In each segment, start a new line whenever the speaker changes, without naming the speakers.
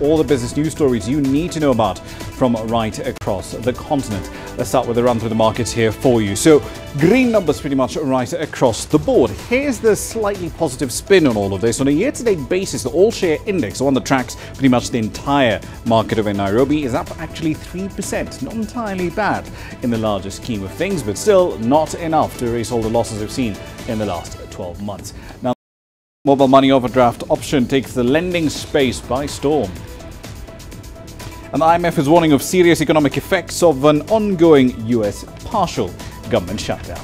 all the business news stories you need to know about from right across the continent. Let's start with a run through the markets here for you. So green numbers pretty much right across the board. Here's the slightly positive spin on all of this. On a year-to-date basis, the all-share index, the one that tracks pretty much the entire market over in Nairobi, is up actually 3%. Not entirely bad in the larger scheme of things, but still not enough to erase all the losses we've seen in the last 12 months. Now, mobile money overdraft option takes the lending space by storm. And the IMF is warning of serious economic effects of an ongoing US partial government shutdown.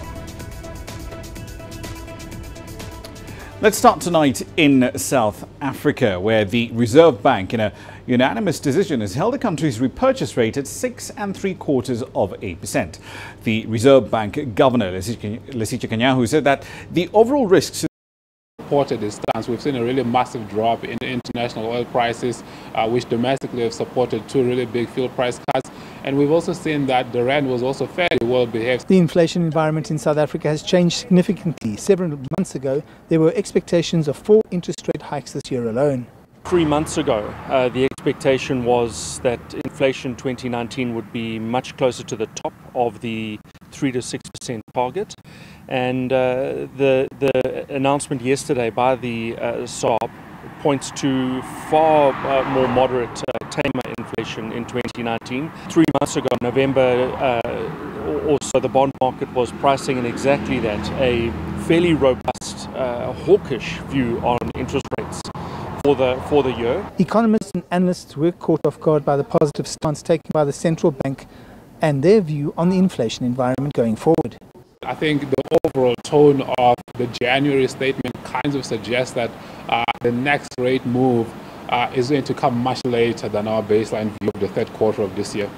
Let's start tonight in South Africa, where the Reserve Bank, in a unanimous decision, has held the country's repurchase rate at 6.75%. The Reserve Bank Governor, Lesitja Kanyahu, said that the overall risks
supported this stance. We've seen a really massive drop in international oil prices, which domestically have supported two really big fuel price cuts. And we've also seen that the rand was also fairly well behaved.
The inflation environment in South Africa has changed significantly. Several months ago, there were expectations of 4 interest rate hikes this year alone.
3 months ago, the expectation was that inflation 2019 would be much closer to the top of the 3 to 6% target. And the announcement yesterday by the SARB points to far more moderate, tamer inflation in 2019. 3 months ago, November, also the bond market was pricing in exactly that, a fairly robust, hawkish view on interest rates for the year.
Economists and analysts were caught off guard by the positive stance taken by the central bank and their view on the inflation environment going forward.
I think the overall tone of the January statement kind of suggests that the next rate move is going to come much later than our baseline view of the third quarter of this year.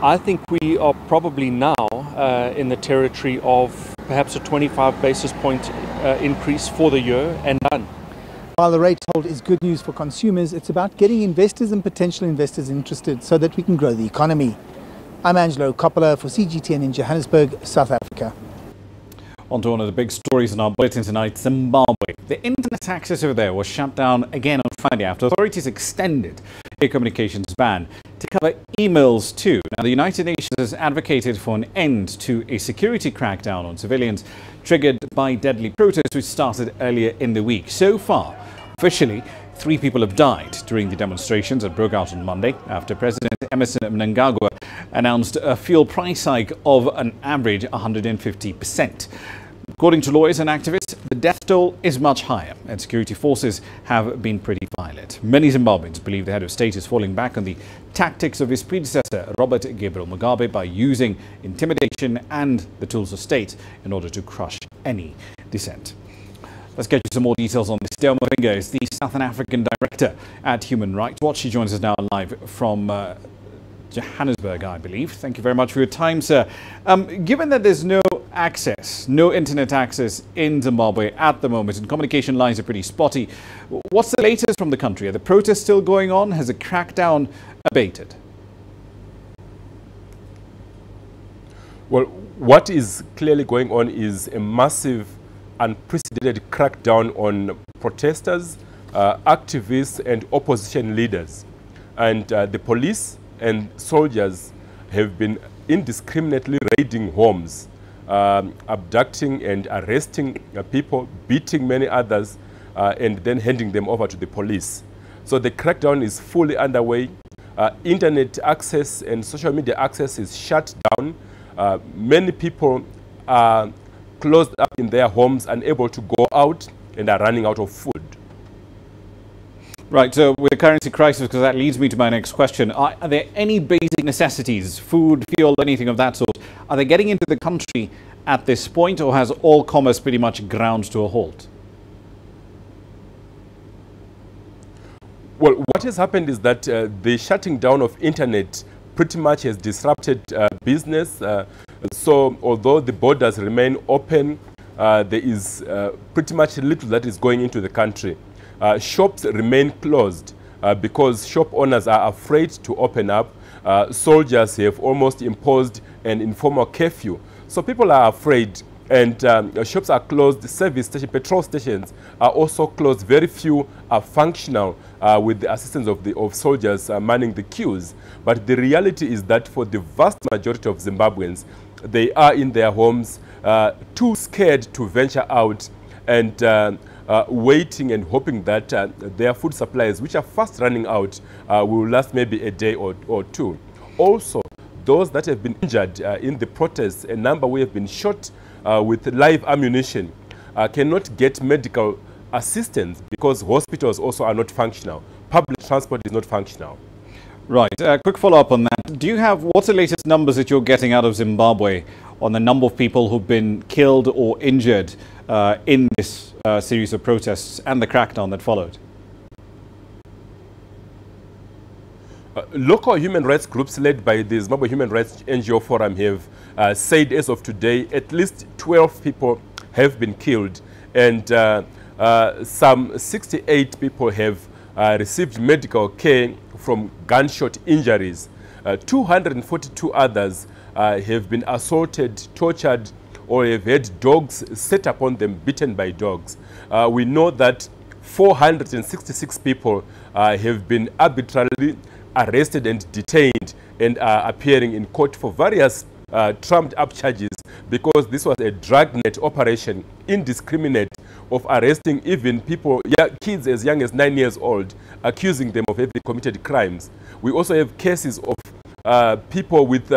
I think we are probably now in the territory of perhaps a 25 basis point increase for the year and done.
While the rate hold is good news for consumers, it's about getting investors and potential investors interested so that we can grow the economy. I'm Angelo Coppola for CGTN in Johannesburg, South Africa.
On to one of the big stories in our bulletin tonight, Zimbabwe. The internet access over there was shut down again on Friday after authorities extended a communications ban to cover emails too. Now, the United Nations has advocated for an end to a security crackdown on civilians triggered by deadly protests which started earlier in the week. So far, officially, 3 people have died during the demonstrations that broke out on Monday after President Emmerson Mnangagwa announced a fuel price hike of an average 150%. According to lawyers and activists, the death toll is much higher and security forces have been pretty violent. Many Zimbabweans believe the head of state is falling back on the tactics of his predecessor, Robert Gabriel Mugabe, by using intimidation and the tools of state in order to crush any dissent. Let's get you some more details on this. Dale Mavinga is the Southern African Director at Human Rights Watch. She joins us now live from Johannesburg, I believe. Thank you very much for your time, sir. Given that there's no internet access in Zimbabwe at the moment, and communication lines are pretty spotty, what's the latest from the country? Are the protests still going on? Has the crackdown abated?
Well, what is clearly going on is a massive, unprecedented crackdown on protesters, activists and opposition leaders. And the police and soldiers have been indiscriminately raiding homes, abducting and arresting people, beating many others, and then handing them over to the police. So the crackdown is fully underway. Internet access and social media access is shut down. Many people are closed up in their homes, unable to go out, and are running out of food.
Right, so with the currency crisis, because that leads me to my next question, are there any basic necessities, food, fuel, anything of that sort, are they getting into the country at this point, or has all commerce pretty much ground to a halt?
Well, what has happened is that the shutting down of internet pretty much has disrupted business. So although the borders remain open, there is pretty much little that is going into the country. Shops remain closed because shop owners are afraid to open up. Soldiers have almost imposed an informal curfew. So people are afraid and shops are closed, service stations, petrol stations are also closed. Very few are functional with the assistance of soldiers manning the queues. But the reality is that for the vast majority of Zimbabweans, they are in their homes, too scared to venture out, and waiting and hoping that their food supplies, which are fast running out, will last maybe a day or two. Also, those that have been injured in the protests, a number who have been shot with live ammunition, cannot get medical assistance because hospitals also are not functional. Public transport is not functional.
Right. Quick follow-up on that. Do you have, what's the latest numbers that you're getting out of Zimbabwe on the number of people who've been killed or injured in this series of protests and the crackdown that followed?
Local human rights groups led by the Zimbabwe Human Rights NGO Forum have said as of today at least 12 people have been killed, and some 68 people have received medical care from gunshot injuries. 242 others have been assaulted, tortured, or have had dogs set upon them, beaten by dogs. We know that 466 people have been arbitrarily arrested and detained and are appearing in court for various trumped up charges, because this was a dragnet operation, indiscriminate, of arresting even people, kids as young as 9 years old, accusing them of having committed crimes. We also have cases of people with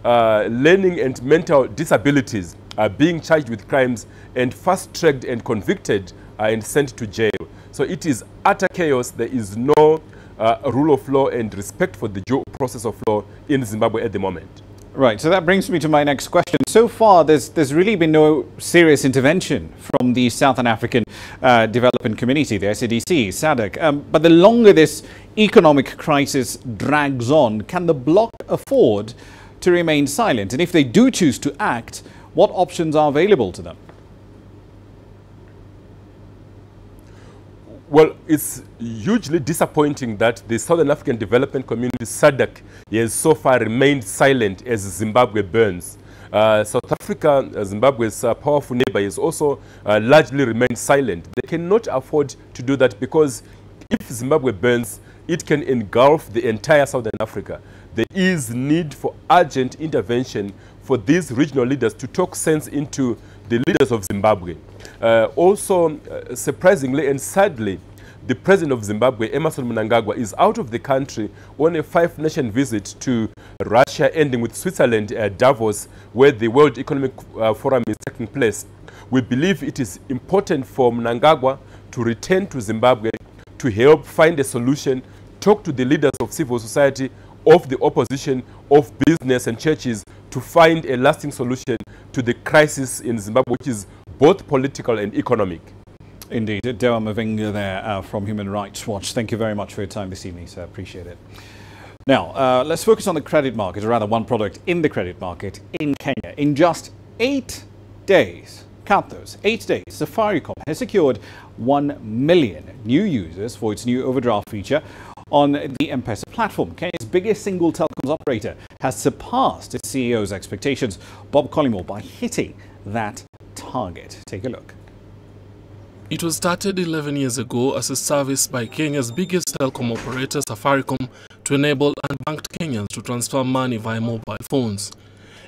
learning and mental disabilities being charged with crimes and fast-tracked and convicted and sent to jail. So it is utter chaos. There is no rule of law and respect for the due process of law in Zimbabwe at the moment.
Right, so that brings me to my next question. So far, there's really been no serious intervention from the Southern African Development Community, the SADC, SADC. But the longer this economic crisis drags on, can the bloc afford to remain silent? And if they do choose to act, what options are available to them?
Well, it's hugely disappointing that the Southern African Development Community, SADC, has so far remained silent as Zimbabwe burns. South Africa, Zimbabwe's powerful neighbor, has also largely remained silent. They cannot afford to do that, because if Zimbabwe burns, it can engulf the entire Southern Africa. There is need for urgent intervention for these regional leaders to talk sense into the leaders of Zimbabwe. Also, surprisingly and sadly, the president of Zimbabwe, Emmerson Mnangagwa, is out of the country on a 5-nation visit to Russia, ending with Switzerland, Davos, where the World Economic Forum is taking place. We believe it is important for Mnangagwa to return to Zimbabwe to help find a solution, talk to the leaders of civil society, of the opposition, of business and churches, to find a lasting solution to the crisis in Zimbabwe, which is both political and economic.
Indeed. Dewa Mavinga there from Human Rights Watch. Thank you very much for your time this evening, sir. Appreciate it. Now, let's focus on the credit market, or rather one product in the credit market in Kenya. In just 8 days, count those, 8 days, Safaricom has secured 1 million new users for its new overdraft feature on the M-Pesa platform. Kenya's biggest single telecoms operator has surpassed its CEO's expectations, Bob Collymore, by hitting that target. Take a look.
It was started 11 years ago as a service by Kenya's biggest telecom operator, Safaricom, to enable unbanked Kenyans to transfer money via mobile phones.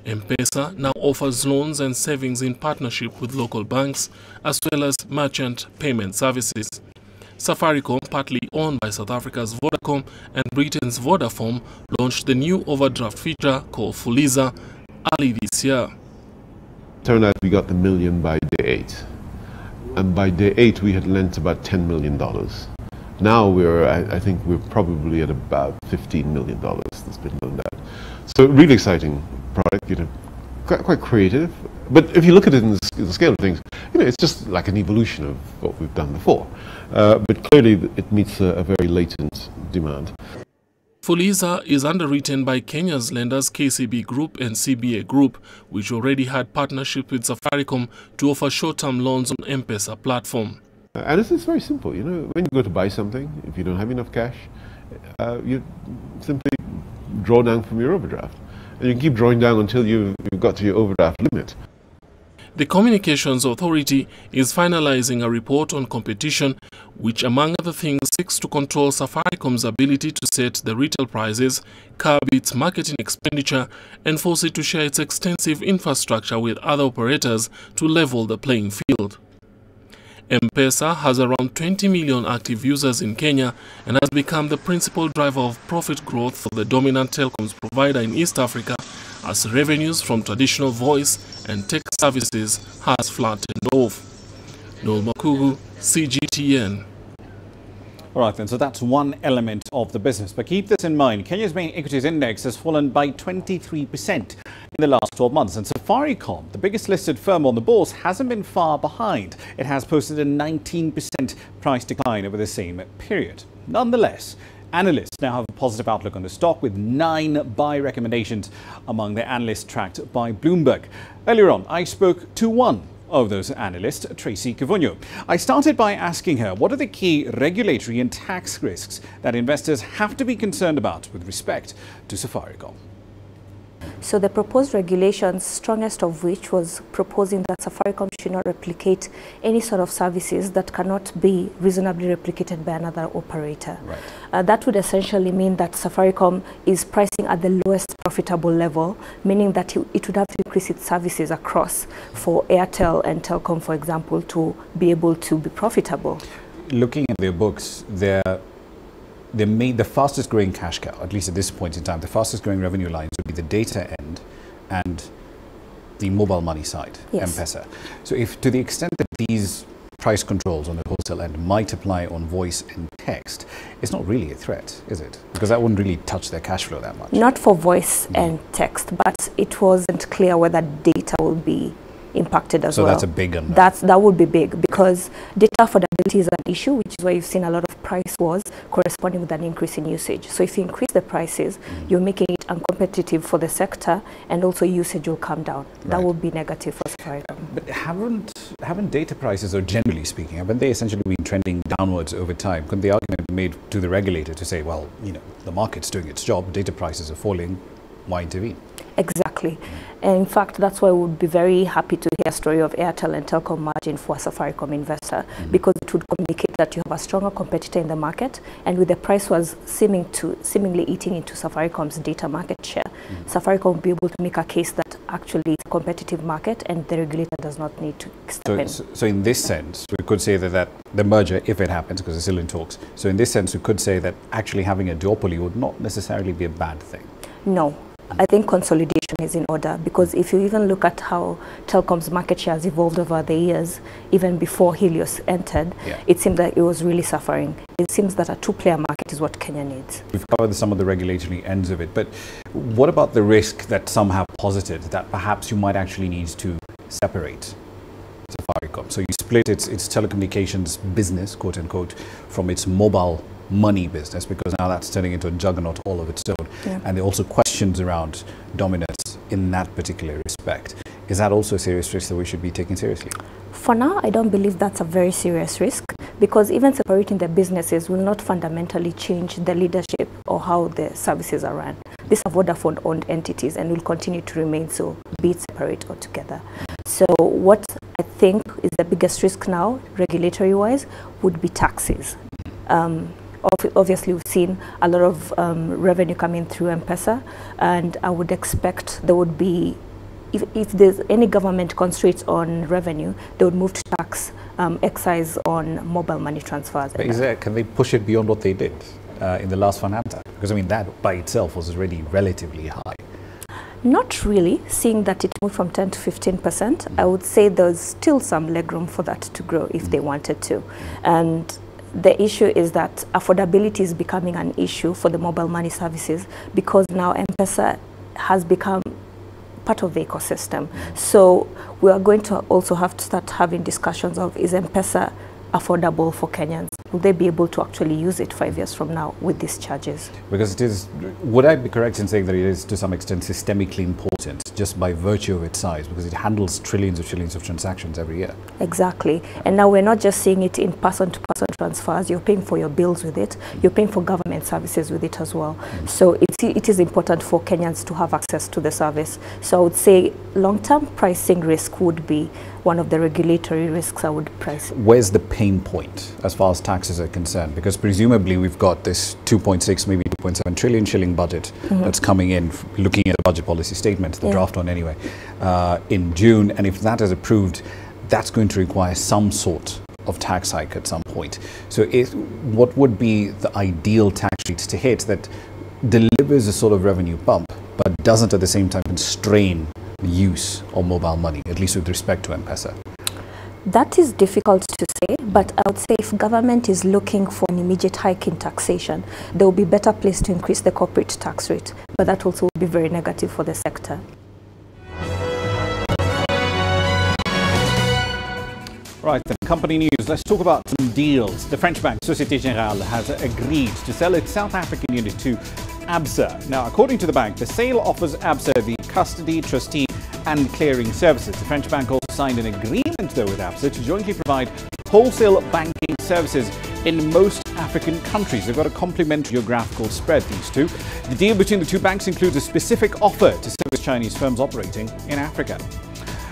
M-Pesa now offers loans and savings in partnership with local banks, as well as merchant payment services. Safaricom, partly owned by South Africa's Vodacom and Britain's Vodafone, launched the new overdraft feature called Fuliza early this year.
Turned out we got the million by day 8. And by day 8, we had lent about $10 million. Now I think we're probably at about $15 million that's been loaned out. So really exciting product, you know, quite creative. But if you look at it in the scale of things, you know, it's just like an evolution of what we've done before. But clearly it meets a very latent demand.
Fuliza is underwritten by Kenya's lenders KCB Group and CBA Group, which already had partnership with Safaricom to offer short-term loans on M-Pesa platform.
And it's very simple, you know, when you go to buy something, if you don't have enough cash, you simply draw down from your overdraft. And you can keep drawing down until you've got to your overdraft limit.
The Communications Authority is finalizing a report on competition, which among other things seeks to control Safaricom's ability to set the retail prices, curb its marketing expenditure, and force it to share its extensive infrastructure with other operators to level the playing field. M-Pesa has around 20 million active users in Kenya and has become the principal driver of profit growth for the dominant telecoms provider in East Africa, as revenues from traditional voice and tech services has flattened off. Noel Makugu, CGTN.
All right, then, so that's one element of the business. But keep this in mind, Kenya's main equities index has fallen by 23% in the last 12 months. And Safaricom, the biggest listed firm on the bourse, hasn't been far behind. It has posted a 19% price decline over the same period. Nonetheless, analysts now have a positive outlook on the stock, with 9 buy recommendations among the analysts tracked by Bloomberg. Earlier on, I spoke to one of those analysts, Tracy Kivunyo. I started by asking her what are the key regulatory and tax risks that investors have to be concerned about with respect to Safaricom.
So the proposed regulations, strongest of which was proposing that Safaricom should not replicate any sort of services that cannot be reasonably replicated by another operator. Right. That would essentially mean that Safaricom is pricing at the lowest profitable level, meaning that it would have to increase its services across for Airtel and Telcom, for example, to be able to be profitable. Looking
at their books, they made the fastest growing cash cow, at least at this point in time. The fastest growing revenue lines would be the data end and the mobile money side, yes. M-Pesa. So if to the extent that these price controls on the wholesale end might apply on voice and text, it's not really a threat, is it? Because that wouldn't really touch their cash flow that much.
Not for voice and text, but it wasn't clear whether data will be impacted as well.
So that's a big unknown.
That would be big, because data affordability is an issue, which is why you've seen a lot of price wars corresponding with an increase in usage. So if you increase the prices, you're making it uncompetitive for the sector, and also usage will come down. Right. That would be negative for Safaricom.
But haven't data prices, or generally speaking, haven't they essentially been trending downwards over time? Couldn't the argument be made to the regulator to say, well, you know, the market's doing its job, data prices are falling, why intervene?
Exactly. And in fact, that's why we would be very happy to hear a story of Airtel and Telcom margin for a Safaricom investor, because it would communicate that you have a stronger competitor in the market, and with the price was seemingly eating into Safaricom's data market share, Safaricom will be able to make a case that actually it's a competitive market and the regulator does not need to step in.
So in this sense, we could say that the merger, if it happens, because it's still in talks, so in this sense, we could say that actually having a duopoly would not necessarily be a bad thing.
No. I think consolidation is in order, because if you even look at how Telcom's market share has evolved over the years, even before Helios entered, it seemed that it was really suffering. It seems that a two-player market is what Kenya needs.
We've covered some of the regulatory ends of it, but what about the risk that some have posited that perhaps you might actually need to separate Safaricom? So you split its telecommunications business, quote unquote, from its mobile money business, because now that's turning into a juggernaut all of its own. And there are also questions around dominance in that particular respect. Is that also a serious risk that we should be taking seriously?
For now, I don't believe that's a very serious risk, because even separating the businesses will not fundamentally change the leadership or how the services are run. These are Vodafone-owned entities and will continue to remain so, be it separate or together. So what I think is the biggest risk now, regulatory-wise, would be taxes. Obviously, we've seen a lot of revenue coming through M-Pesa, and I would expect there would be, if there's any government constraints on revenue, they would move to tax excise on mobile money transfers.
But can they push it beyond what they did in the last Fananta? Because I mean, that by itself was already relatively high.
Not really, seeing that it moved from 10 to 15%. I would say there's still some legroom for that to grow if they wanted to. And the issue is that affordability is becoming an issue for the mobile money services, because now M-Pesa has become part of the ecosystem. So we are going to also have to start having discussions of, is M-Pesa affordable for Kenyans? will they be able to actually use it 5 years from now with these charges?
Because it is, would I be correct in saying that it is to some extent systemically important just by virtue of its size, because it handles trillions of transactions every year?
Exactly. And now we're not just seeing it in person-to-person transfers. You're paying for your bills with it. You're paying for government services with it as well. So it is important for Kenyans to have access to the service. So I would say long-term pricing risk would be one of the regulatory risks I would price.
Where's the pain point as far as taxes are concerned? Because presumably we've got this 2.6, maybe 2.7 trillion shilling budget that's coming in, looking at the budget policy statement, the draft one anyway, in June. And if that is approved, that's going to require some sort of tax hike at some point. So what would be the ideal tax rate to hit that delivers a sort of revenue bump, but doesn't at the same time constrain the use of mobile money, at least with respect to M-Pesa?
That is difficult to say, but I would say if government is looking for an immediate hike in taxation, there will be better place to increase the corporate tax rate, but that also will be very negative for the sector.
Right, then company news. Let's talk about some deals. The French bank Société Générale has agreed to sell its South African unit to ABSA. Now, according to the bank, the sale offers ABSA the custody, trustee and clearing services. The French bank also signed an agreement, though, with ABSA to jointly provide wholesale banking services in most African countries. They've got a complementary geographical spread, these two. The deal between the two banks includes a specific offer to service Chinese firms operating in Africa.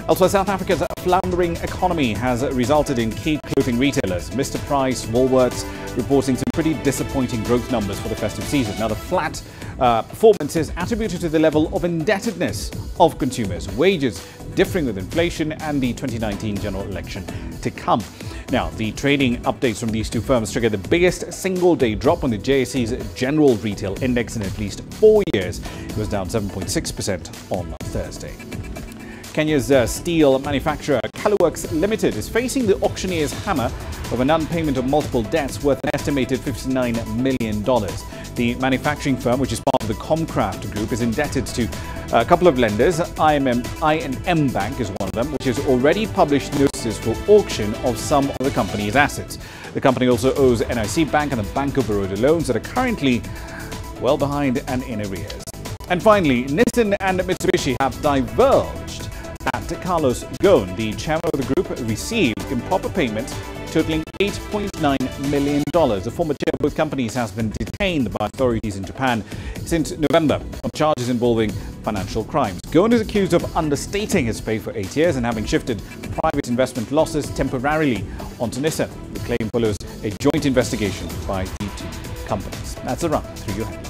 Elsewhere, South Africa's floundering economy has resulted in key clothing retailers, Mr. Price, Woolworths, reporting some pretty disappointing growth numbers for the festive season. Now, the flat performance is attributed to the level of indebtedness of consumers, wages differing with inflation and the 2019 general election to come. Now, the trading updates from these two firms triggered the biggest single-day drop on the JSE's general retail index in at least 4 years. It was down 7.6% on Thursday. Kenya's steel manufacturer Coloworks Limited is facing the auctioneer's hammer of a non-payment of multiple debts worth an estimated $59 million. The manufacturing firm, which is part of the Comcraft Group, is indebted to a couple of lenders. I&M Bank is one of them, which has already published notices for auction of some of the company's assets. The company also owes NIC Bank and the Bank of Baroda loans that are currently well behind and in arrears. And finally, Nissan and Mitsubishi have diverged at Carlos Ghosn, the chairman of the group, received improper payments totaling $8.9 million. The former chair of both companies has been detained by authorities in Japan since November on charges involving financial crimes. Ghosn is accused of understating his pay for 8 years and having shifted private investment losses temporarily onto Nissan. The claim follows a joint investigation by the two companies. That's a run through your headlines.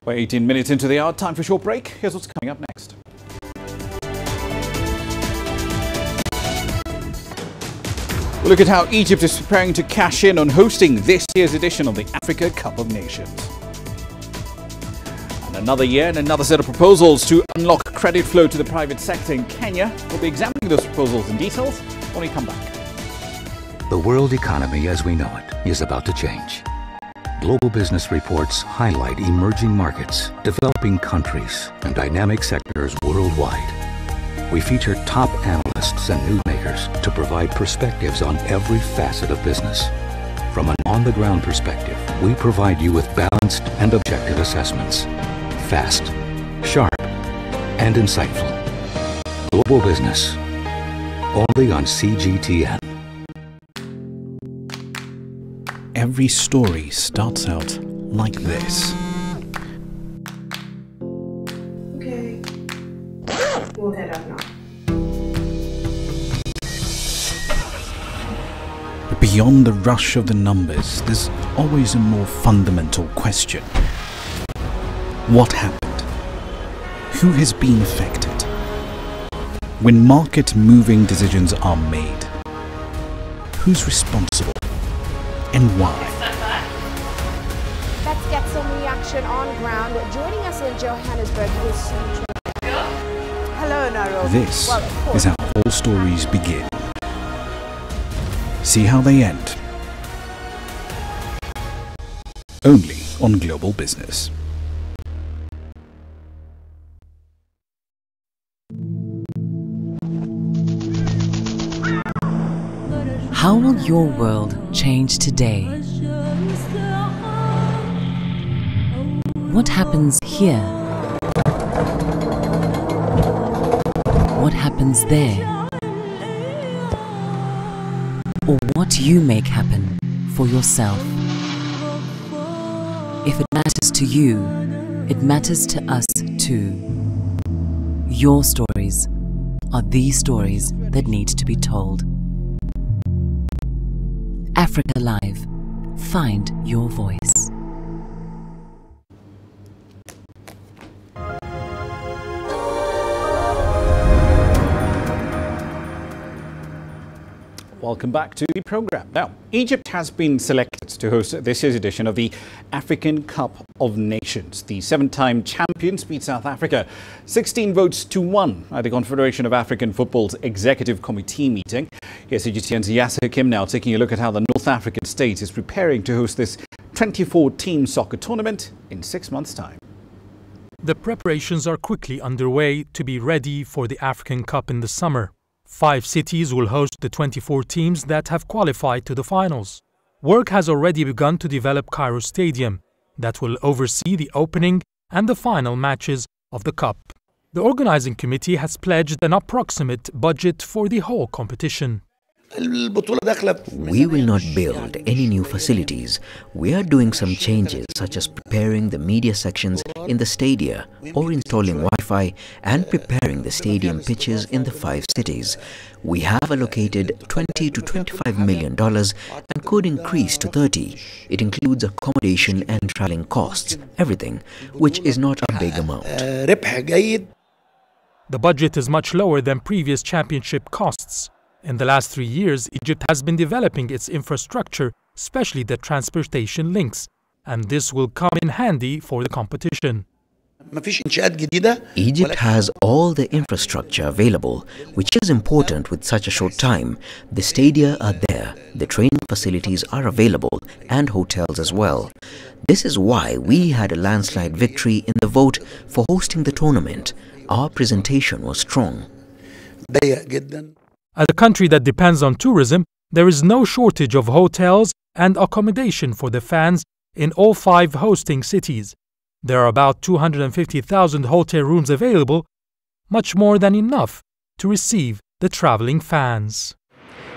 We're 18 minutes into the hour. Time for a short break. Here's what's coming up next. We'll look at how Egypt is preparing to cash in on hosting this year's edition of the Africa Cup of Nations. And another year and another set of proposals to unlock credit flow to the private sector in Kenya. We'll be examining those proposals in details when we come back.
The world economy as we know it is about to change. Global business reports highlight emerging markets, developing countries, and dynamic sectors worldwide. We feature top analysts and newsmakers to provide perspectives on every facet of business. From an on-the-ground perspective, we provide you with balanced and objective assessments. Fast, sharp, and insightful. Global Business. Only on CGTN.
Every story starts out like this.
Okay. We'll head up now.
But beyond the rush of the numbers, there's always a more fundamental question. What happened? Who has been affected? When market-moving decisions are made, who's responsible? And why?
Let's get some reaction on ground. Joining us in Johannesburg is Hello, Nairobi.
This is how all stories begin. See how they end. Only on Global Business.
How will your world change today? What happens here? What happens there? Or what you make happen for yourself? If it matters to you, it matters to us too. Your stories are the stories that need to be told. Africa Live. Find your voice.
Welcome back to the program. Now, Egypt has been selected to host this year's edition of the African Cup of Nations. The 7-time champions beat South Africa 16 votes to 1 at the Confederation of African Football's Executive Committee meeting. Here's CGTN's Yasser Hakim now taking a look at how the North African state is preparing to host this 24-team soccer tournament in 6 months' time.
The preparations are quickly underway to be ready for the African Cup in the summer. 5 cities will host the 24 teams that have qualified to the finals. Work has already begun to develop Cairo Stadium that will oversee the opening and the final matches of the Cup. The organizing committee has pledged an approximate budget for the whole competition.
We will not build any new facilities. We are doing some changes such as preparing the media sections in the stadia or installing Wi-Fi and preparing the stadium pitches in the 5 cities. We have allocated $20 to $25 million and could increase to 30. It includes accommodation and traveling costs, everything, which is not a big amount.
The budget is much lower than previous championship costs. In the last 3 years, Egypt has been developing its infrastructure, especially the transportation links, and this will come in handy for the competition.
Egypt has all the infrastructure available, which is important with such a short time. The stadia are there, the training facilities are available, and hotels as well. This is why we had a landslide victory in the vote for hosting the tournament. Our presentation was strong.
As a country that depends on tourism, there is no shortage of hotels and accommodation for the fans in all 5 hosting cities. There are about 250,000 hotel rooms available, much more than enough to receive the traveling fans.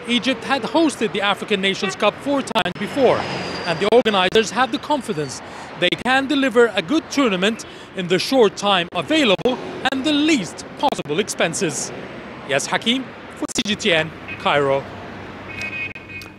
Egypt had hosted the African Nations Cup 4 times before, and the organizers have the confidence they can deliver a good tournament in the short time available and the least possible expenses. Yes, Hakim, for CGTN, Cairo.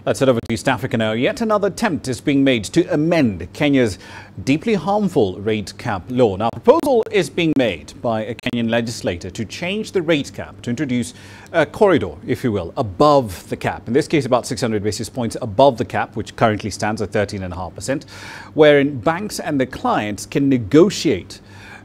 Let's head over to East Africa now. Yet another attempt is being made to amend Kenya's deeply harmful rate cap law. Now, a proposal is being made by a Kenyan legislator to change the rate cap, to introduce a corridor, if you will, above the cap. In this case, about 600 basis points above the cap, which currently stands at 13.5%, wherein banks and their clients can negotiate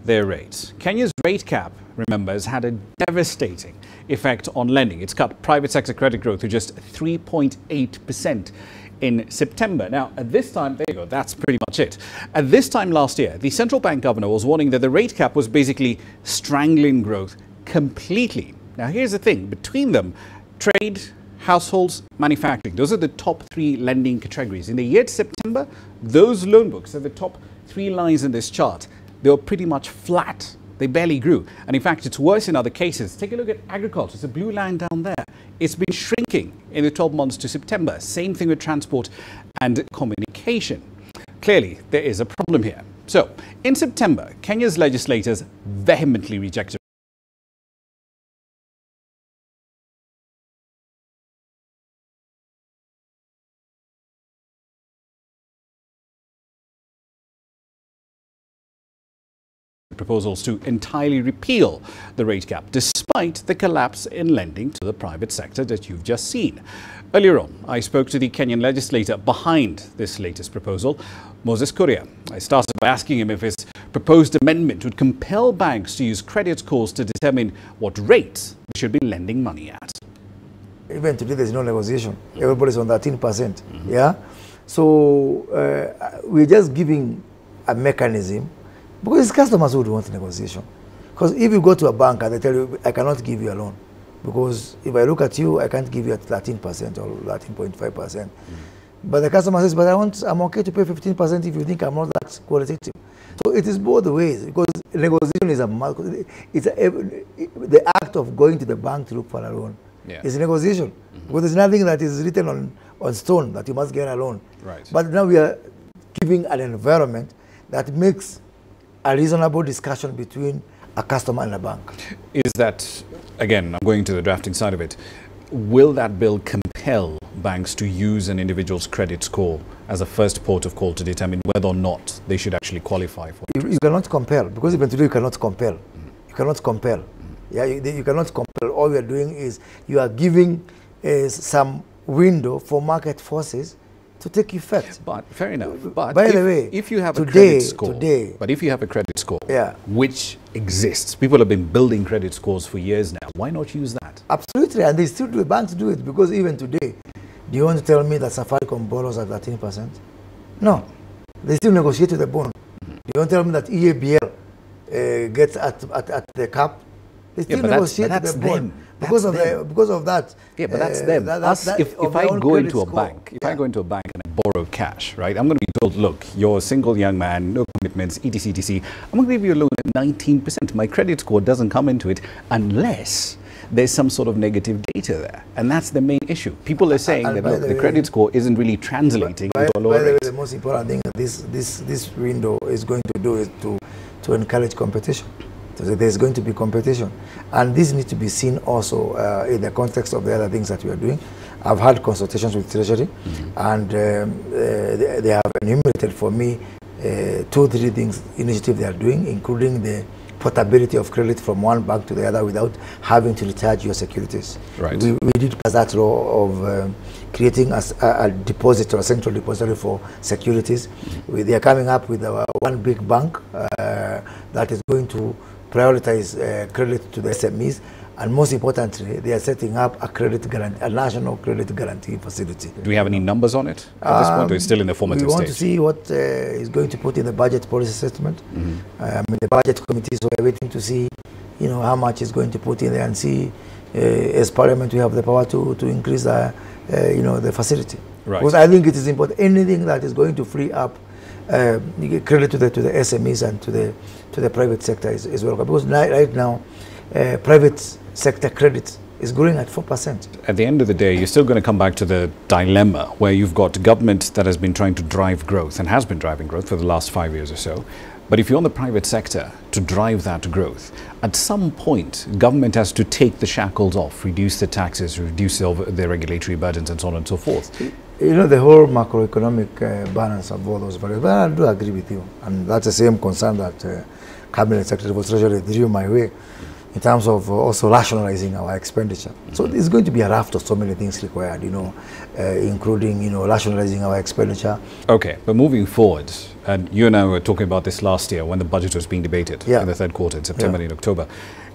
their rates. Kenya's rate cap, remember, has had a devastating effect on lending. It's cut private sector credit growth to just 3.8% in September. Now, at this time, there you go, that's pretty much it. At this time last year, the central bank governor was warning that the rate cap was basically strangling growth completely. Now, here's the thing. Between them, trade, households, manufacturing, those are the top 3 lending categories. In the year to September, those loan books are the top 3 lines in this chart. They were pretty much flat. They barely grew. And in fact, it's worse in other cases. Take a look at agriculture. It's a blue line down there. It's been shrinking in the 12 months to September. Same thing with transport and communication. Clearly, there is a problem here. So, in September, Kenya's legislators vehemently rejected proposals to entirely repeal the rate cap, despite the collapse in lending to the private sector that you've just seen. Earlier on, I spoke to the Kenyan legislator behind this latest proposal, Moses Kuria. I started by asking him if his proposed amendment would compel banks to use credit scores to determine what rates they should be lending money at.
Even today, there's no negotiation. Everybody's on 13%. Yeah? So we're just giving a mechanism, because it's customers who would want negotiation. Because if you go to a bank and they tell you, I cannot give you a loan, Because if I look at you, I can't give you at 13% or 13.5%. But the customer says, but I'm okay to pay 15% if you think I'm not that qualitative. So it is both ways, because negotiation is the act of going to the bank to look for a loan. It's a negotiation. Because there's nothing that is written on stone that you must get a loan.
Right.
But now we are giving an environment that makes a reasonable discussion between a customer and a bank.
Is that, again, I'm going to the drafting side of it, will that bill compel banks to use an individual's credit score as a first port of call to determine whether or not they should actually qualify for it?
You cannot compel, because even today you cannot compel. You cannot compel. Yeah, you cannot compel. All you are doing is you are giving some window for market forces to take effect.
But fair enough. But
by the way,
if you have a credit score, but if you have a credit score, which exists, people have been building credit scores for years now. Why not use that?
Absolutely, and they still do. Banks do it, because even today, do you want to tell me that Safaricom borrows at 13%? No, they still negotiate with the bond. Do you want to tell me that EABL gets at the cap? They still negotiate with the bond. Because of that.
Yeah, but that's them. If I go into a bank, if I go into a bank and I borrow cash, right, I'm going to be told, look, you're a single young man, no commitments, etc., etc. I'm going to give you a loan at 19%. My credit score doesn't come into it unless there's some sort of negative data there. And that's the main issue. People are saying that, look, the credit score isn't really translating into a lower rate.
The most important thing this window is going to do is to encourage competition. So there's going to be competition. And this needs to be seen also in the context of the other things that we are doing. I've had consultations with Treasury, and they have enumerated for me 2-3 things, initiatives they are doing, including the portability of credit from one bank to the other without having to recharge your securities.
Right.
We did pass that law of creating a deposit or a central depository for securities. They are coming up with one big bank that is going to prioritize credit to the SMEs, and most importantly, they are setting up a national credit guarantee facility.
Do we have any numbers on it at this point, or it's still in the formative stage?
We want to see what is going to put in the budget policy statement. In the budget committee, so we're waiting to see, how much is going to put in there, and see, as Parliament, we have the power to increase the facility.
Right.
Because I think it is important. Anything that is going to free up credit to the SMEs and to the private sector is welcome, because right now private sector credit is growing at 4%.
At the end of the day, you're still going to come back to the dilemma where you've got government that has been trying to drive growth and has been driving growth for the last 5 years or so. But if you're on the private sector to drive that growth, at some point, government has to take the shackles off, reduce the taxes, reduce the regulatory burdens, and so on and so forth.
The whole macroeconomic balance of all those variables, but I do agree with you. And that's the same concern that Cabinet Secretary for Treasury drew my way in terms of also rationalizing our expenditure. So it's going to be a raft of so many things required, including, rationalizing our expenditure.
Okay, but moving forward, and you and I were talking about this last year when the budget was being debated in the third quarter in September and October.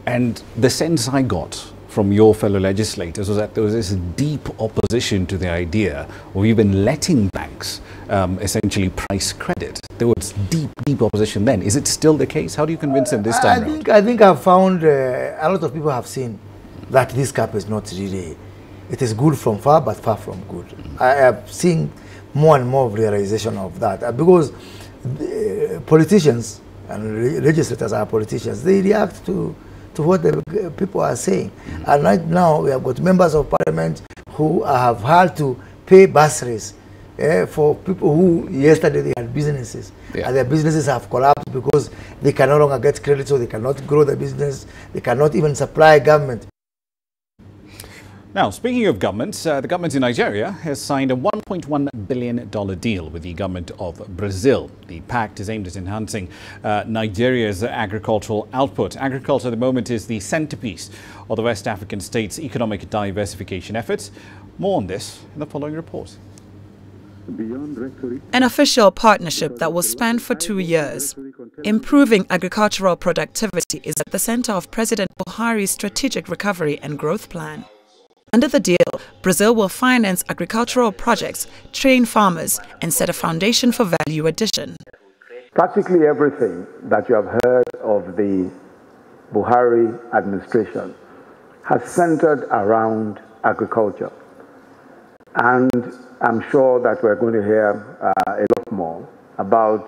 And the sense I got from your fellow legislators was that there was this deep opposition to the idea of even letting banks essentially price credit. There was deep opposition then. Is it still the case? How do you convince them this time around?
I think I've found a lot of people have seen that this cap is not really, it is good from far, but far from good. I have seen more and more realization of that, because politicians and legislators are politicians. They react to what the people are saying. And right now, we have got members of parliament who have had to pay bursaries for people who yesterday they had businesses, and their businesses have collapsed because they can no longer get credit, so they cannot grow the business, they cannot even supply government.
Now, speaking of governments, the government in Nigeria has signed a $1.1 billion deal with the government of Brazil. The pact is aimed at enhancing Nigeria's agricultural output. Agriculture at the moment is the centerpiece of the West African state's economic diversification efforts. More on this in the following report.
An official partnership that will span for 2 years. Improving agricultural productivity is at the center of President Buhari's strategic recovery and growth plan. Under the deal, Brazil will finance agricultural projects, train farmers, and set a foundation for value addition.
Practically everything that you have heard of the Buhari administration has centered around agriculture. And I'm sure that we're going to hear a lot more about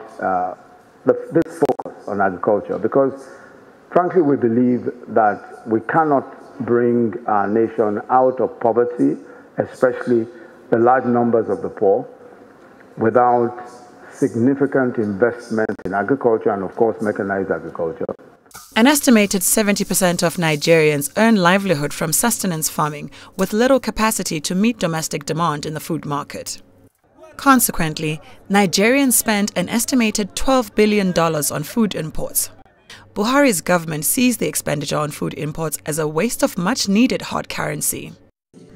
this focus on agriculture, because frankly we believe that we cannot bring our nation out of poverty, especially the large numbers of the poor, without significant investment in agriculture and of course mechanized agriculture.
An estimated 70% of Nigerians earn livelihood from sustenance farming, with little capacity to meet domestic demand in the food market. Consequently, Nigerians spend an estimated $12 billion on food imports. Buhari's government sees the expenditure on food imports as a waste of much-needed hard currency.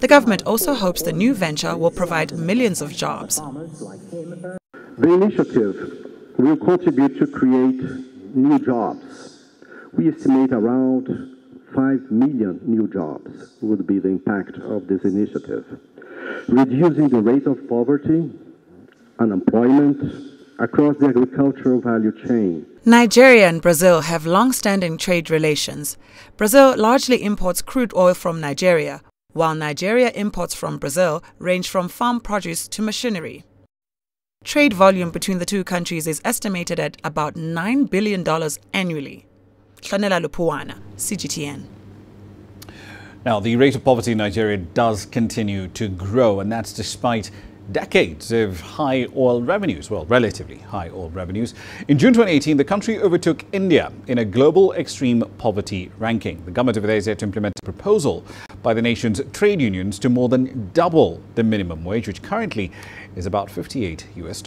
The government also hopes the new venture will provide millions of jobs.
The initiative will contribute to create new jobs. We estimate around 5 million new jobs would be the impact of this initiative, reducing the rate of poverty, unemployment across the agricultural value chain.
Nigeria and Brazil have long-standing trade relations. Brazil largely imports crude oil from Nigeria, while Nigeria imports from Brazil range from farm produce to machinery. Trade volume between the two countries is estimated at about $9 billion annually. Hlanela Lupuwana, CGTN.
Now, the rate of poverty in Nigeria does continue to grow, and that's despite decades of high oil revenues, well, relatively high oil revenues. In June 2018, the country overtook India in a global extreme poverty ranking. The government over there is yet to implement a proposal by the nation's trade unions to more than double the minimum wage, which currently is about $58 US.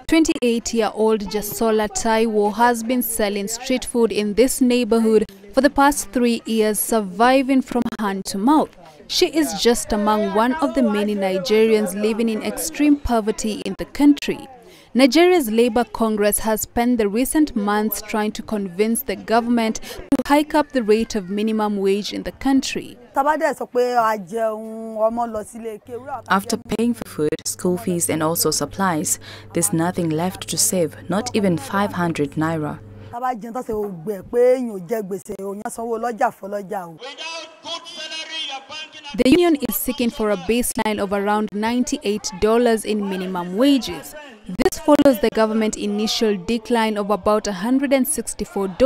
28-year-old Jasola Taiwo has been selling street food in this neighborhood for the past 3 years, surviving from hand to mouth. She is just among one of the many Nigerians living in extreme poverty in the country. Nigeria's Labour Congress has spent the recent months trying to convince the government to hike up the rate of minimum wage in the country.
After paying for food, school fees and also supplies, there's nothing left to save, not even 500 naira.
The union is seeking for a baseline of around $98 in minimum wages. This follows the government initial decline of about $164.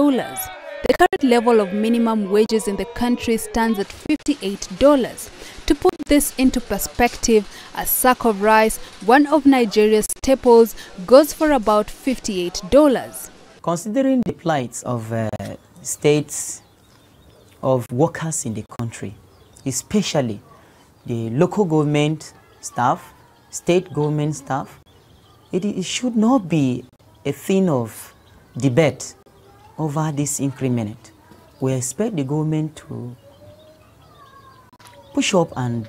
The current level of minimum wages in the country stands at $58. To put this into perspective, a sack of rice, one of Nigeria's staples, goes for about $58.
Considering the plights of states, of workers in the country, especially the local government staff, state government staff, it should not be a thing of debate over this increment. We expect the government to push up and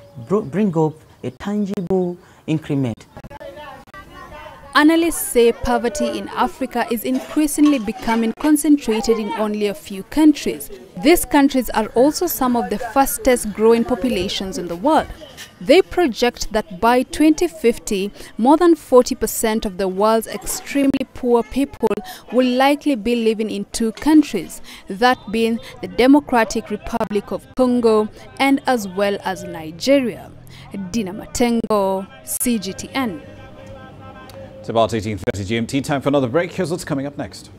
bring up a tangible increment.
Analysts say poverty in Africa is increasingly becoming concentrated in only a few countries. These countries are also some of the fastest growing populations in the world. They project that by 2050, more than 40% of the world's extremely poor people will likely be living in two countries, that being the Democratic Republic of Congo and as well as Nigeria. Dina Matengo, CGTN.
It's about 18:30 GMT. Time for another break. Here's what's coming up next.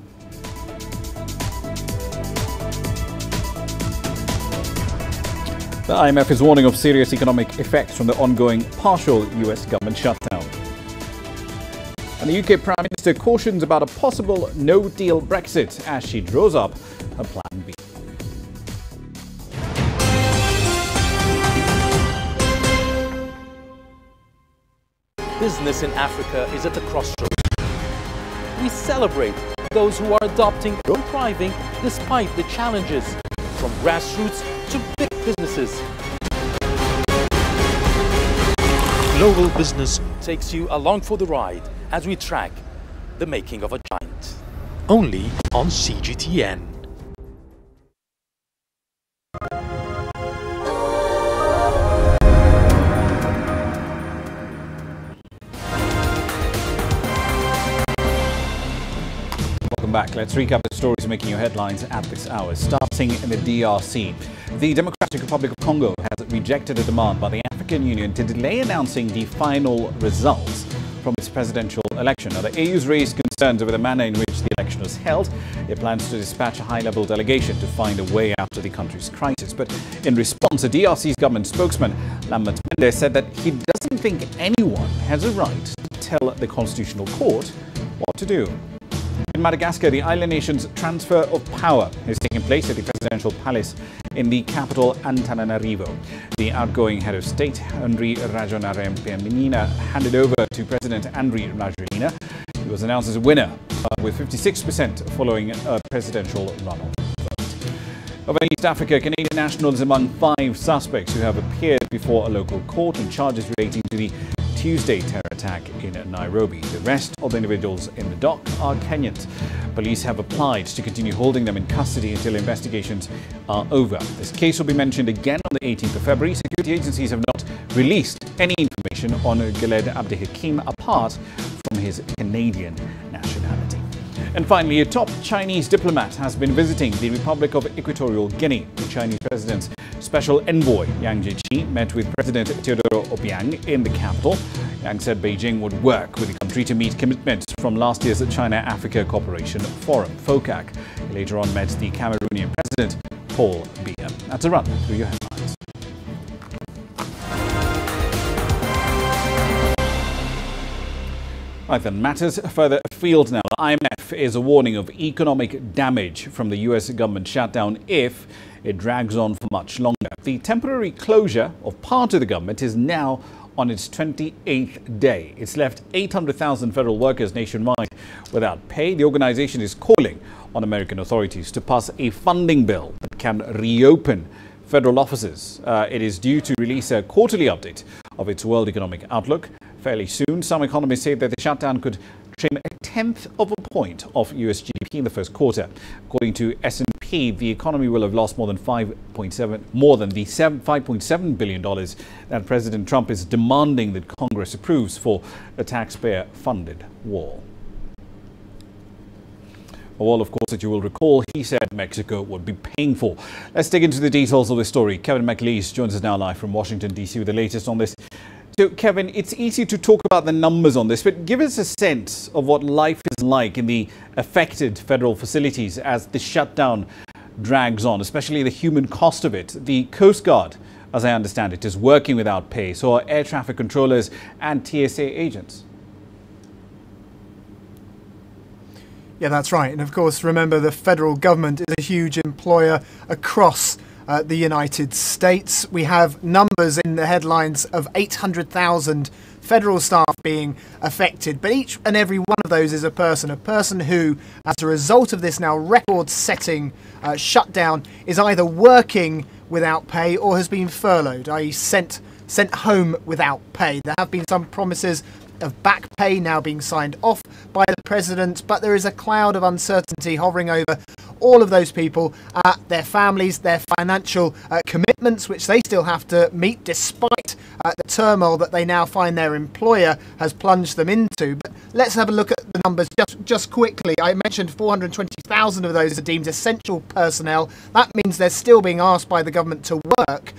The IMF is warning of serious economic effects from the ongoing partial US government shutdown. And the UK Prime Minister cautions about a possible no-deal Brexit as she draws up a plan B.
Business in Africa is at the crossroads. We celebrate those who are adopting and thriving despite the challenges, from grassroots to big businesses. Global Business takes you along for the ride as we track the making of a giant.
Only on CGTN.
back. Let's recap the stories making your headlines at this hour. Starting in the DRC. The Democratic Republic of Congo has rejected a demand by the African Union to delay announcing the final results from its presidential election. Now, the AU's raised concerns over the manner in which the election was held. It plans to dispatch a high-level delegation to find a way out of the country's crisis. But in response, the DRC's government spokesman, Ramah Nyang, said that he doesn't think anyone has a right to tell the Constitutional Court what to do. In Madagascar, the island nation's transfer of power is taking place at the presidential palace in the capital Antananarivo. The outgoing head of state, Henry Rajoelinarimampianina, handed over to President Andry Rajoelina. He was announced as a winner with 56% following a presidential runoff vote. Over in East Africa, Canadian nationals among 5 suspects who have appeared before a local court on charges relating to the Tuesday terror attack in Nairobi. The rest of the individuals in the dock are Kenyans. Police have applied to continue holding them in custody until investigations are over. This case will be mentioned again on the 18th of February. Security agencies have not released any information on Guled Abdihakim apart from his Canadian nationality. And finally, a top Chinese diplomat has been visiting the Republic of Equatorial Guinea. The Chinese president's special envoy, Yang Jiechi, met with President Teodoro Obiang in the capital. Yang said Beijing would work with the country to meet commitments from last year's China-Africa Cooperation Forum, FOCAC. He later on met the Cameroonian President, Paul Biya. That's a run through your headlines. Right then, matters further afield now. The IMF is a warning of economic damage from the US government shutdown if it drags on for much longer. The temporary closure of part of the government is now on its 28th day. It's left 800,000 federal workers nationwide without pay. The organization is calling on American authorities to pass a funding bill that can reopen federal offices. It is due to release a quarterly update of its World Economic Outlook fairly soon. Some economists say that the shutdown could trim 1/10 of a point off US GDP in the first quarter. According to S&P, the economy will have lost more than $5.7 billion that President Trump is demanding that Congress approves for a taxpayer-funded wall. A wall, of course, that you will recall he said Mexico would be paying for. Let's dig into the details of the story. Kevin McLeese joins us now live from Washington, D.C. with the latest on this. So, Kevin, it's easy to talk about the numbers on this, but give us a sense of what life is like in the affected federal facilities as the shutdown drags on, especially the human cost of it. The Coast Guard, as I understand it, is working without pay. So are air traffic controllers and TSA agents.
Yeah, that's right. And of course, remember, the federal government is a huge employer across the United States. We have numbers in the headlines of 800,000 federal staff being affected, but each and every one of those is a person who, as a result of this now record-setting shutdown, is either working without pay or has been furloughed, i.e. sent home without pay. There have been some promises of back pay now being signed off by the president, but there is a cloud of uncertainty hovering over all of those people, their families, their financial commitments, which they still have to meet despite the turmoil that they now find their employer has plunged them into. But let's have a look at the numbers just quickly. I mentioned 420,000 of those are deemed essential personnel. That means they're still being asked by the government to work,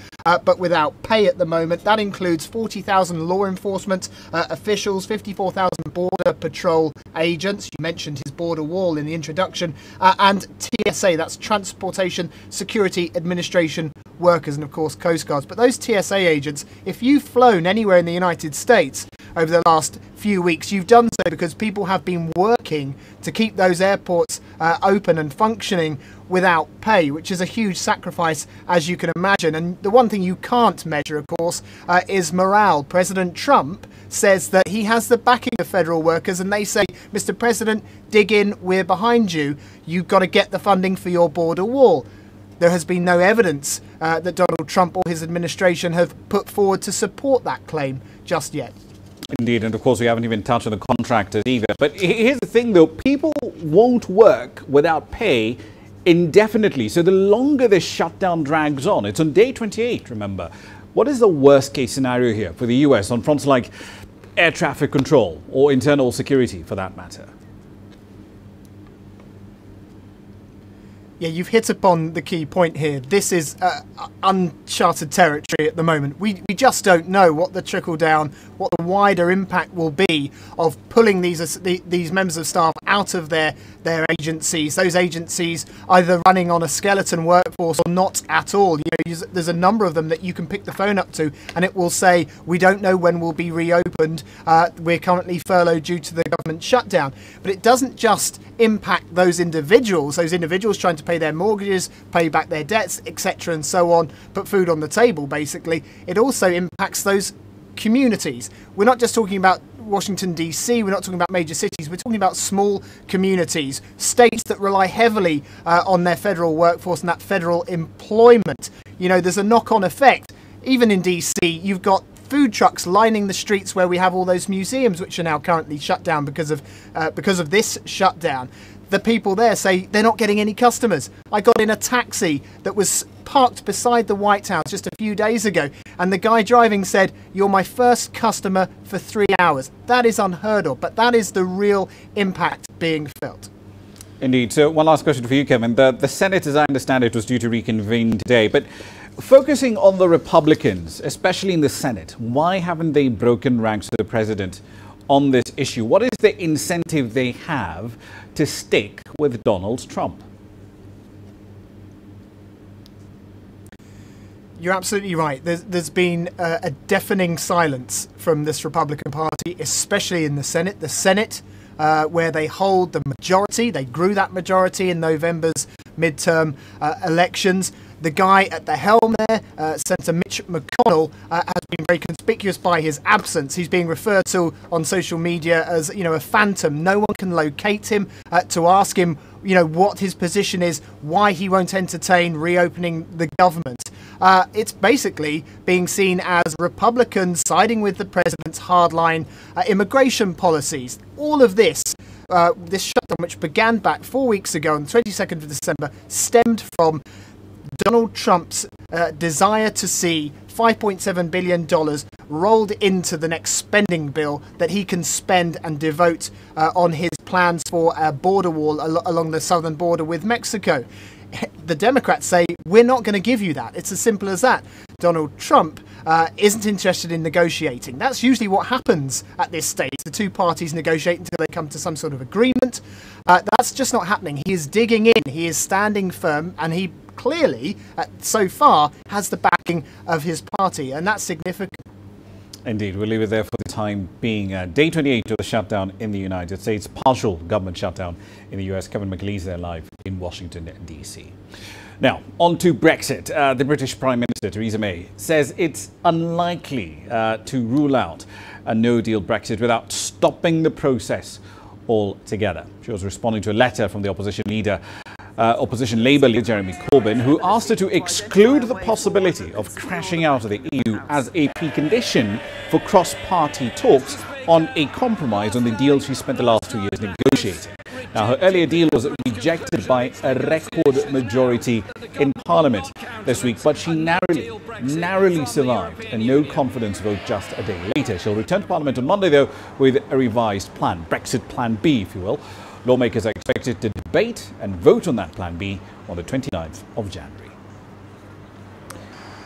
but without pay at the moment. That includes 40,000 law enforcement officials, 54,000 border patrol agents. You mentioned his border wall in the introduction, and TSA, that's Transportation Security Administration workers, and of course Coast Guards. But those TSA agents, if you've flown anywhere in the United States over the last few weeks, you've done so because people have been working to keep those airports open and functioning without pay, which is a huge sacrifice, as you can imagine. And the one thing you can't measure, of course, is morale. President Trump says that he has the backing of federal workers, and they say, Mr. President, dig in, we're behind you. You've got to get the funding for your border wall. There has been no evidence that Donald Trump or his administration have put forward to support that claim just yet.
Indeed, and of course we haven't even touched on the contractors either. But here's the thing though, people won't work without pay indefinitely. So the longer this shutdown drags on, it's on day 28, remember. What is the worst case scenario here for the US on fronts like air traffic control or internal security for that matter?
Yeah, you've hit upon the key point here. This is uncharted territory at the moment. We just don't know what the trickle down, what the wider impact will be of pulling these members of staff out of their agencies. Those agencies either running on a skeleton workforce or not at all. There's a number of them that you can pick the phone up to, and it will say, "We don't know when we'll be reopened. We're currently furloughed due to the government shutdown." But it doesn't just impact those individuals trying to pay their mortgages, pay back their debts, etc. and so on, put food on the table, basically. It also impacts those communities. We're not just talking about Washington, D.C., we're not talking about major cities, we're talking about small communities, states that rely heavily on their federal workforce and that federal employment. There's a knock-on effect. Even in D.C., you've got food trucks lining the streets where we have all those museums which are now currently shut down because of this shutdown. The people there say they're not getting any customers. I got in a taxi that was parked beside the White House just a few days ago, and the guy driving said, "You're my first customer for 3 hours." That is unheard of, but that is the real impact being felt.
Indeed. So one last question for you, Kevin. The Senate, as I understand it, was due to reconvene today, but focusing on the Republicans, especially in the Senate, why haven't they broken ranks with the president on this issue? What is the incentive they have to stick with Donald Trump?
You're absolutely right. There's been a deafening silence from this Republican Party, especially in the Senate. The Senate, where they hold the majority, they grew that majority in November's midterm elections. The guy at the helm there, Senator Mitch McConnell, has been very conspicuous by his absence. He's being referred to on social media as, a phantom. No one can locate him to ask him, what his position is, why he won't entertain reopening the government. It's basically being seen as Republicans siding with the president's hardline immigration policies. All of this shutdown, which began back 4 weeks ago on the 22nd of December, stemmed from Donald Trump's desire to see $5.7 billion rolled into the next spending bill that he can spend and devote on his plans for a border wall along the southern border with Mexico. The Democrats say, we're not going to give you that. It's as simple as that. Donald Trump isn't interested in negotiating. That's usually what happens at this stage. The two parties negotiate until they come to some sort of agreement. That's just not happening. He is digging in. He is standing firm, and he clearly, so far, has the backing of his party, and that's significant.
Indeed, we'll leave it there for the time being. Day 28 of the shutdown in the United States, partial government shutdown in the US. Kevin McLeese there live in Washington, D.C. Now, on to Brexit. The British Prime Minister, Theresa May, says it's unlikely to rule out a no-deal Brexit without stopping the process altogether. She was responding to a letter from the opposition Labour leader Jeremy Corbyn, who asked her to exclude the possibility of crashing out of the EU as a precondition for cross-party talks on a compromise on the deal she spent the last 2 years negotiating. Now, her earlier deal was rejected by a record majority in Parliament this week, but she narrowly survived a no-confidence vote just a day later. She'll return to Parliament on Monday, though, with a revised plan, Brexit Plan B, if you will. Lawmakers are expected to debate and vote on that Plan B on the 29th of January.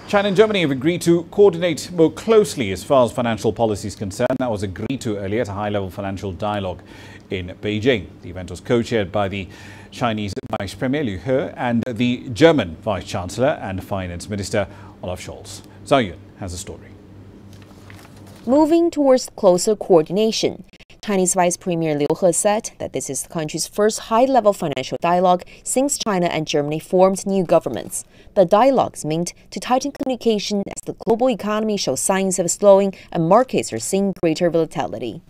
China and Germany have agreed to coordinate more closely as far as financial policy is concerned. That was agreed to earlier at a high-level financial dialogue in Beijing. The event was co-chaired by the Chinese Vice Premier Liu He and the German Vice Chancellor and Finance Minister Olaf Scholz. Zhao Yun has a story.
Moving towards closer coordination, Chinese Vice Premier Liu He said that this is the country's first high-level financial dialogue since China and Germany formed new governments. The dialogue is meant to tighten communication as the global economy shows signs of slowing and markets are seeing greater volatility.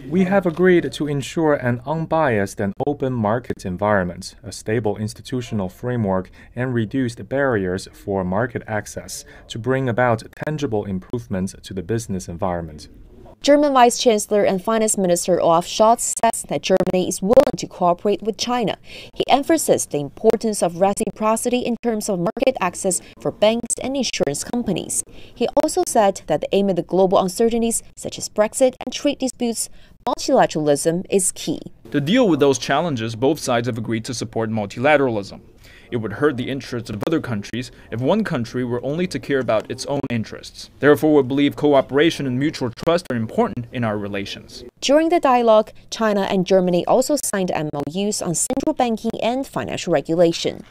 We have agreed to ensure an unbiased and open market environment, a stable institutional framework, and reduced barriers for market access to bring about tangible improvements to the business environment.
German Vice Chancellor and Finance Minister Olaf Scholz says that Germany is willing to cooperate with China. He emphasized the importance of reciprocity in terms of market access for banks and insurance companies. He also said that amid the global uncertainties such as Brexit and trade disputes, multilateralism is key.
To deal with those challenges, both sides have agreed to support multilateralism. It would hurt the interests of other countries if one country were only to care about its own interests. Therefore, we believe cooperation and mutual trust are important in our relations.
During the dialogue, China and Germany also signed MOUs on central banking and financial regulation.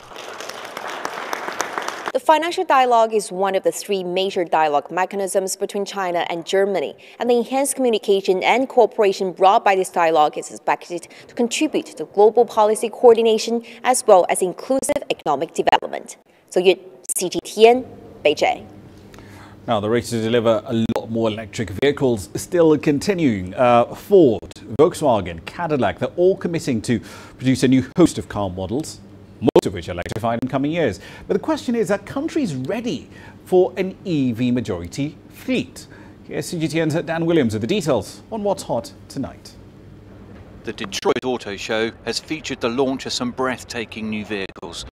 The financial dialogue is one of the three major dialogue mechanisms between China and Germany, and the enhanced communication and cooperation brought by this dialogue is expected to contribute to global policy coordination as well as inclusive economic development. So, CGTN, Beijing.
Now, the race to deliver a lot more electric vehicles is still continuing. Ford, Volkswagen, Cadillac, they're all committing to produce a new host of car models, most of which are electrified in coming years. But the question is, are countries ready for an EV majority fleet? Here's CGTN's Dan Williams with the details on what's hot tonight.
The Detroit Auto Show has featured the launch of some breathtaking new vehicles,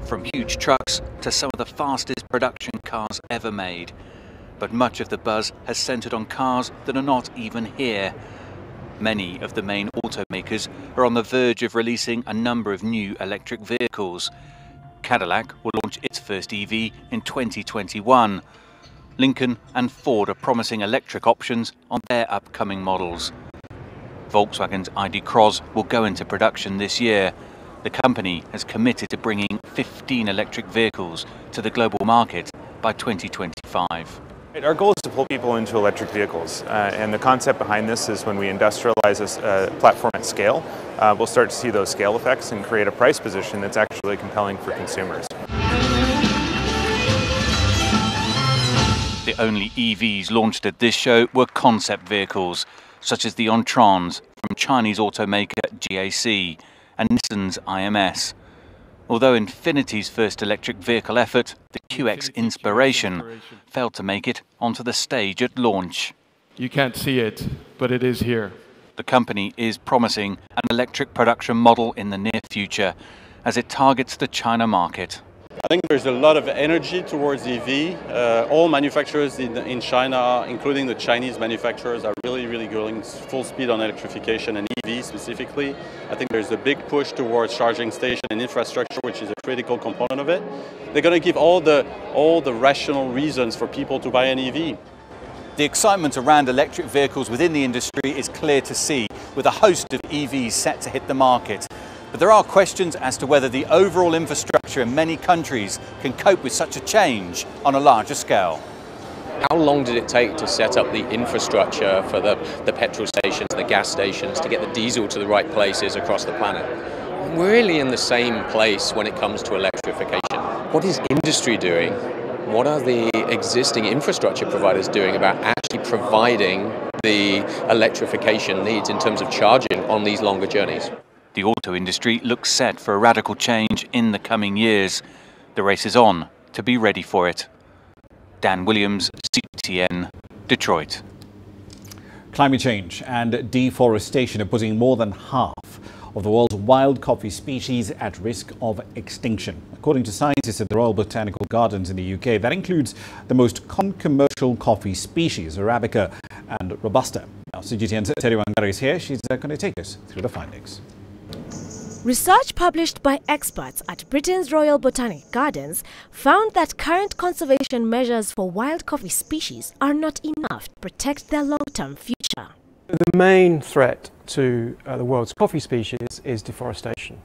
from huge trucks to some of the fastest production cars ever made. But much of the buzz has centered on cars that are not even here. Many of the main automakers are on the verge of releasing a number of new electric vehicles. Cadillac will launch its first EV in 2021. Lincoln and Ford are promising electric options on their upcoming models. Volkswagen's ID. Cross will go into production this year. The company has committed to bringing 15 electric vehicles to the global market by 2025.
Our goal is to pull people into electric vehicles, and the concept behind this is when we industrialize this platform at scale, we'll start to see those scale effects and create a price position that's actually compelling for consumers.
The only EVs launched at this show were concept vehicles, such as the Ontrons from Chinese automaker GAC and Nissan's IMS. Although Infinity's first electric vehicle effort, the QX Inspiration, failed to make it onto the stage at launch.
You can't see it, but it is here.
The company is promising an electric production model in the near future as it targets the China market.
I think there's a lot of energy towards EV. All manufacturers in China, including the Chinese manufacturers, are really going full speed on electrification and EV specifically. I think there's a big push towards charging station and infrastructure, which is a critical component of it. They're going to give all the rational reasons for people to buy an EV.
The excitement around electric vehicles within the industry is clear to see, with a host of EVs set to hit the market. But there are questions as to whether the overall infrastructure in many countries can cope with such a change on a larger scale.
How long did it take to set up the infrastructure for the petrol stations, the gas stations, to get the diesel to the right places across the planet? We're really in the same place when it comes to electrification. What is industry doing? What are the existing infrastructure providers doing about actually providing the electrification needs in terms of charging on these longer journeys?
The auto industry looks set for a radical change in the coming years. The race is on to be ready for it. Dan Williams, CGTN, Detroit.
Climate change and deforestation are putting more than half of the world's wild coffee species at risk of extinction. According to scientists at the Royal Botanical Gardens in the UK, that includes the most common commercial coffee species, Arabica and Robusta. Now, CGTN's Terry Wangari is here. She's going to take us through the findings.
Research published by experts at Britain's Royal Botanic Gardens found that current conservation measures for wild coffee species are not enough to protect their long-term future.
The main threat to the world's coffee species is deforestation.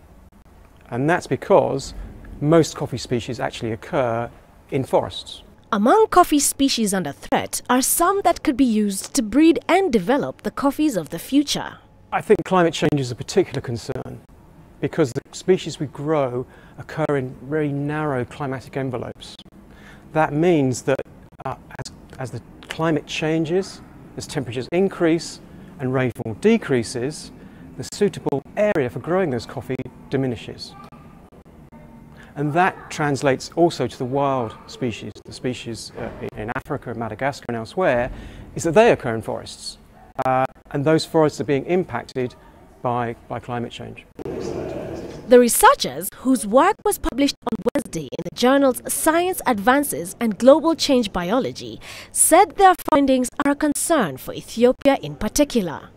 And that's because most coffee species actually occur in forests.
Among coffee species under threat are some that could be used to breed and develop the coffees of the future.
I think climate change is a particular concern because the species we grow occur in very narrow climatic envelopes. That means that as the climate changes, as temperatures increase and rainfall decreases, the suitable area for growing those coffee diminishes. And that translates also to the wild species. The species in Africa, Madagascar and elsewhere, is that they occur in forests. And those forests are being impacted by climate change.
The researchers, whose work was published on Wednesday in the journals Science Advances and Global Change Biology, said their findings are a concern for Ethiopia in particular.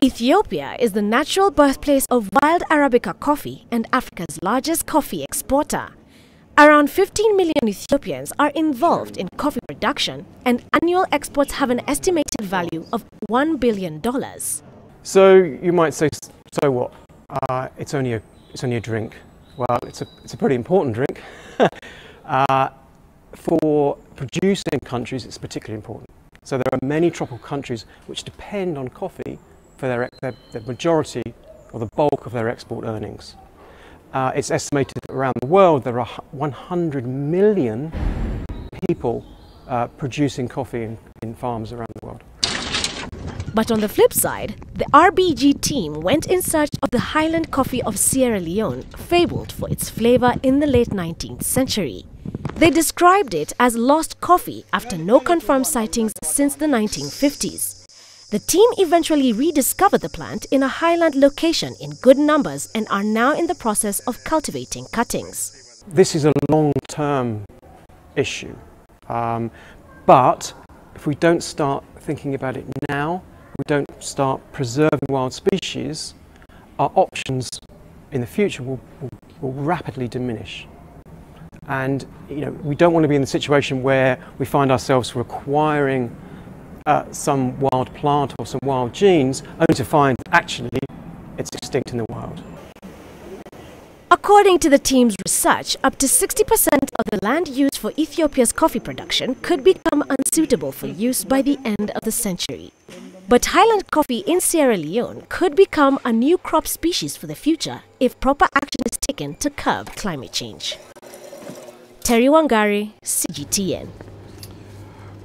Ethiopia is the natural birthplace of wild Arabica coffee and Africa's largest coffee exporter. Around 15 million Ethiopians are involved in coffee production, and annual exports have an estimated value of $1 billion.
So you might say, so what? It's only a drink. Well, it's a pretty important drink. For producing countries, it's particularly important. So there are many tropical countries which depend on coffee for their majority or the bulk of their export earnings. It's estimated that around the world there are 100 million people producing coffee in farms around the world.
But on the flip side, the RBG team went in search of the highland coffee of Sierra Leone, fabled for its flavor in the late 19th century. They described it as lost coffee after no confirmed sightings since the 1950s. The team eventually rediscovered the plant in a highland location in good numbers and are now in the process of cultivating cuttings.
This is a long-term issue, but if we don't start thinking about it now, we don't start preserving wild species, our options in the future will rapidly diminish. And we don't want to be in the situation where we find ourselves requiring some wild plant or some wild genes, only to find actually it's extinct in the wild.
According to the team's research, up to 60% of the land used for Ethiopia's coffee production could become unsuitable for use by the end of the century. But highland coffee in Sierra Leone could become a new crop species for the future if proper action is taken to curb climate change. Terry Wangari, CGTN.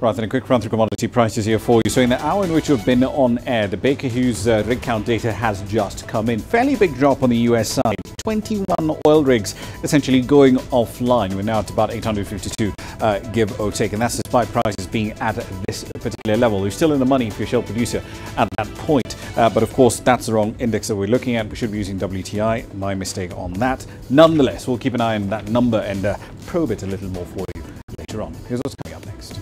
Right, then a quick run through commodity prices here for you. So in the hour in which we've been on air, the Baker Hughes rig count data has just come in. Fairly big drop on the US side. 21 oil rigs essentially going offline. We're now at about 852, give or take. And that's despite prices being at this particular level. We're still in the money for your shale producer at that point. But of course, that's the wrong index that we're looking at. We should be using WTI. My mistake on that. Nonetheless, we'll keep an eye on that number and probe it a little more for you later on. Here's what's coming up next.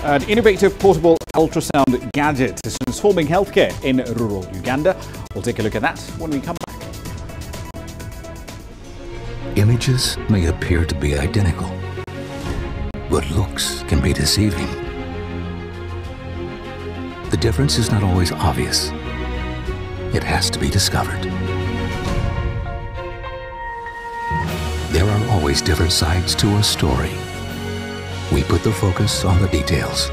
An innovative portable ultrasound gadget is transforming healthcare in rural Uganda. We'll take a look at that when we come back.
Images may appear to be identical, but looks can be deceiving. The difference is not always obvious. It has to be discovered. There are always different sides to a story. We put the focus on the details.